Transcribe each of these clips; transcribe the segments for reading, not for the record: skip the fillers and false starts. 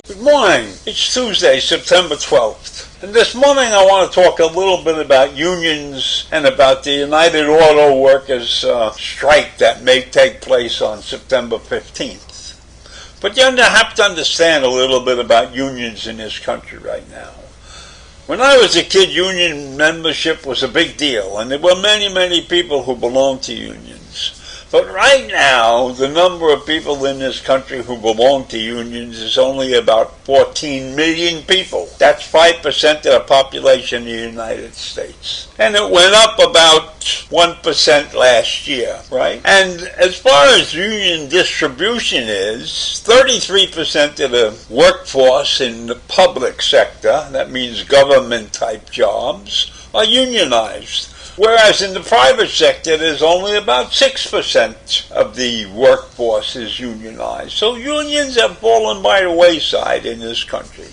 Good morning. It's Tuesday, September 12th. And this morning I want to talk a little bit about unions and about the United Auto Workers strike that may take place on September 15th. But you have to understand a little bit about unions in this country right now. When I was a kid, union membership was a big deal, and there were many people who belonged to unions. But right now, the number of people in this country who belong to unions is only about 14 million people. That's 5% of the population of the United States. And it went up about 1% last year, right? And as far as union distribution is, 33% of the workforce in the public sector, that means government-type jobs, are unionized. Whereas in the private sector, there's only about 6% of the workforce is unionized. So unions have fallen by the wayside in this country.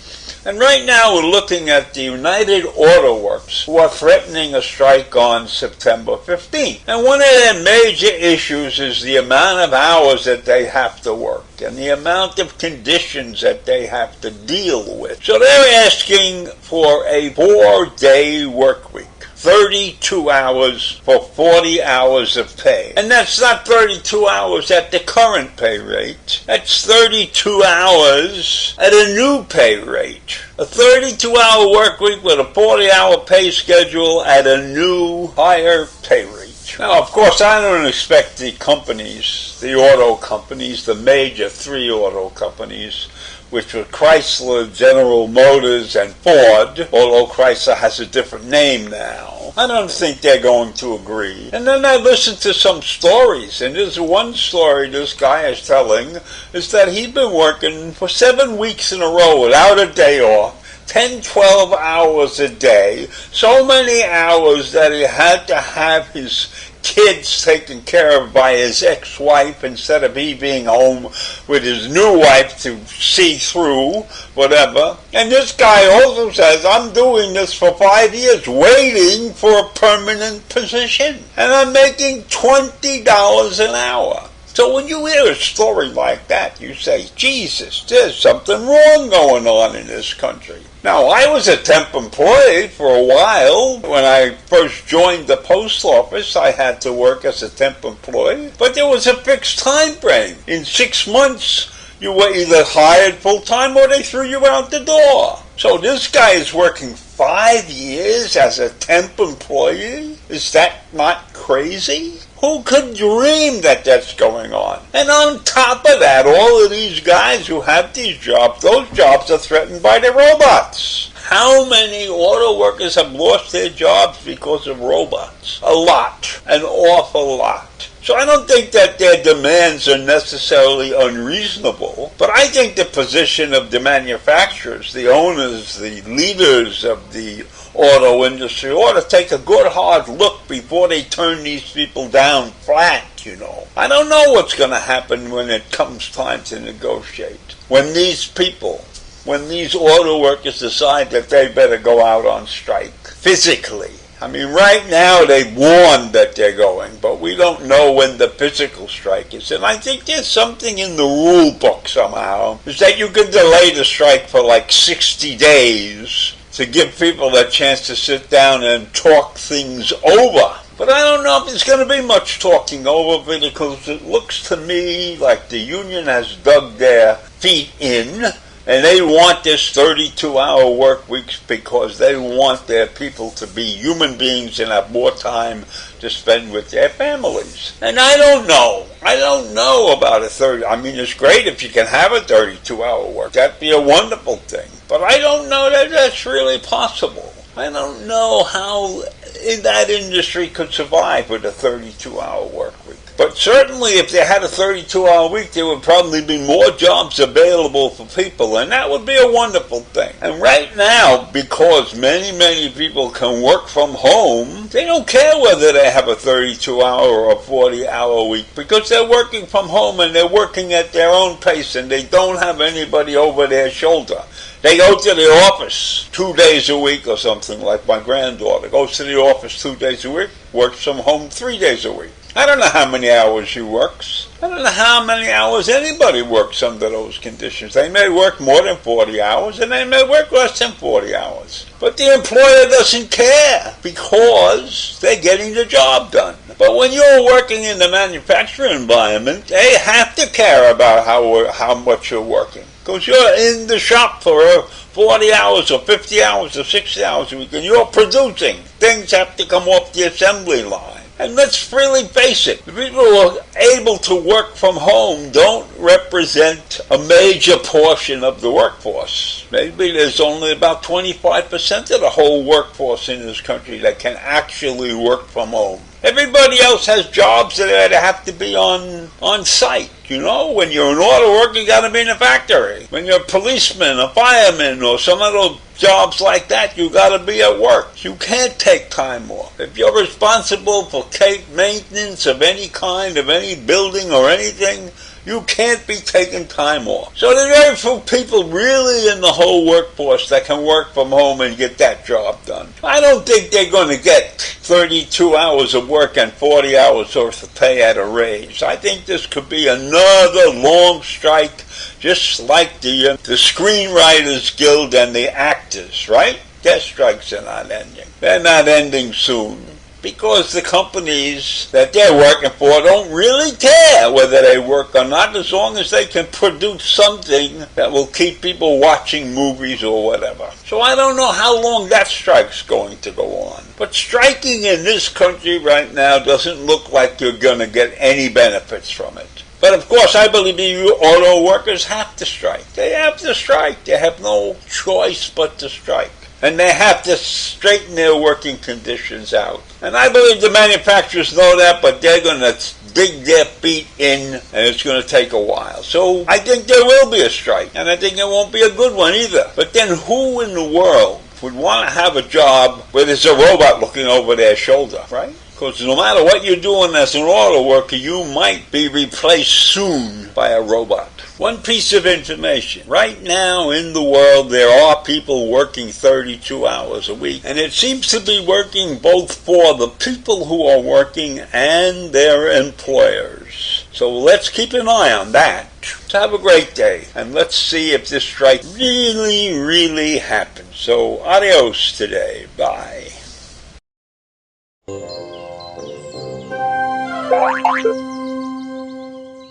And right now we're looking at the United Auto Workers, who are threatening a strike on September 15th. And one of their major issues is the amount of hours that they have to work and the amount of conditions that they have to deal with. So they're asking for a 4-day work week. 32 hours for 40 hours of pay. And that's not 32 hours at the current pay rate. That's 32 hours at a new pay rate. A 32-hour work week with a 40-hour pay schedule at a new higher pay rate. Now, of course, I don't expect the companies, the auto companies, the major 3 auto companies, which were Chrysler, General Motors, and Ford, although Chrysler has a different name now. I don't think they're going to agree. And then I listened to some stories, and there's one story this guy is telling, is that he'd been working for 7 weeks in a row without a day off, 10-12 hours a day, so many hours that he had to have his kids taken care of by his ex-wife instead of he being home with his new wife to see through whatever. And this guy also says, I'm doing this for 5 years waiting for a permanent position, and I'm making $20 an hour. So when you hear a story like that, you say, Jesus, there's something wrong going on in this country. Now, I was a temp employee for a while. When I first joined the post office, I had to work as a temp employee, but there was a fixed time frame. In 6 months, you were either hired full-time or they threw you out the door. So this guy is working 5 years as a temp employee? Is that not crazy? Who could dream that that's going on? And on top of that, all of these guys who have these jobs, those jobs are threatened by the robots. How many auto workers have lost their jobs because of robots? A lot. An awful lot. So I don't think that their demands are necessarily unreasonable, but I think the position of the manufacturers, the owners, the leaders of the auto industry ought to take a good hard look before they turn these people down flat, I don't know what's going to happen when it comes time to negotiate. When these auto workers decide that they better go out on strike physically. I mean, right now they've warned that they're going, but we don't know when the physical strike is. And I think there's something in the rule book somehow, is that you can delay the strike for like 60 days to give people a chance to sit down and talk things over. But I don't know if there's going to be much talking over, because it looks to me like the union has dug their feet in, and they want this 32-hour work weeks because they want their people to be human beings and have more time to spend with their families. And I don't know. I don't know about a 30. I mean, it's great if you can have a 32-hour work. That'd be a wonderful thing. But I don't know that that's really possible. I don't know how that industry could survive with a 32-hour work week. But certainly if they had a 32-hour week, there would probably be more jobs available for people, and that would be a wonderful thing. And right now, because many people can work from home, they don't care whether they have a 32-hour or a 40-hour week, because they're working from home and they're working at their own pace and they don't have anybody over their shoulder. They go to the office 2 days a week or something, like my granddaughter goes to the office 2 days a week, works from home 3 days a week. I don't know how many hours she works. I don't know how many hours anybody works under those conditions. They may work more than 40 hours and they may work less than 40 hours. But the employer doesn't care because they're getting the job done. But when you're working in the manufacturing environment, they have to care about how much you're working. Because you're in the shop for 40 hours or 50 hours or 60 hours a week and you're producing. Things have to come off the assembly line. And let's really face it, the people who are able to work from home don't represent a major portion of the workforce. Maybe there's only about 25% of the whole workforce in this country that can actually work from home. Everybody else has jobs that have to be on site. You know, when you're an auto worker, you got to be in a factory. When you're a policeman, a fireman, or some other jobs like that, you got to be at work. You can't take time off. If you're responsible for maintenance of any kind, of any building or anything, you can't be taking time off. So there are very few people really in the whole workforce that can work from home and get that job done. I don't think they're going to get 32 hours of work and 40 hours worth of pay at a raise. I think this could be another long strike, just like the Screenwriters Guild and the actors, right? Their strikes are not ending. They're not ending soon. Because the companies that they're working for don't really care whether they work or not, as long as they can produce something that will keep people watching movies or whatever. So I don't know how long that strike's going to go on. But striking in this country right now doesn't look like you're going to get any benefits from it. But of course, I believe you auto workers have to strike. They have to strike. They have no choice but to strike. And they have to straighten their working conditions out. And I believe the manufacturers know that, but they're going to dig their feet in, and it's going to take a while. So I think there will be a strike, and I think it won't be a good one either. But then who in the world would want to have a job where there's a robot looking over their shoulder, right? Because no matter what you're doing as an auto worker, you might be replaced soon by a robot. One piece of information. Right now in the world, there are people working 32 hours a week. And it seems to be working both for the people who are working and their employers. So let's keep an eye on that. So have a great day. And let's see if this strike really happens. So adios today. Bye.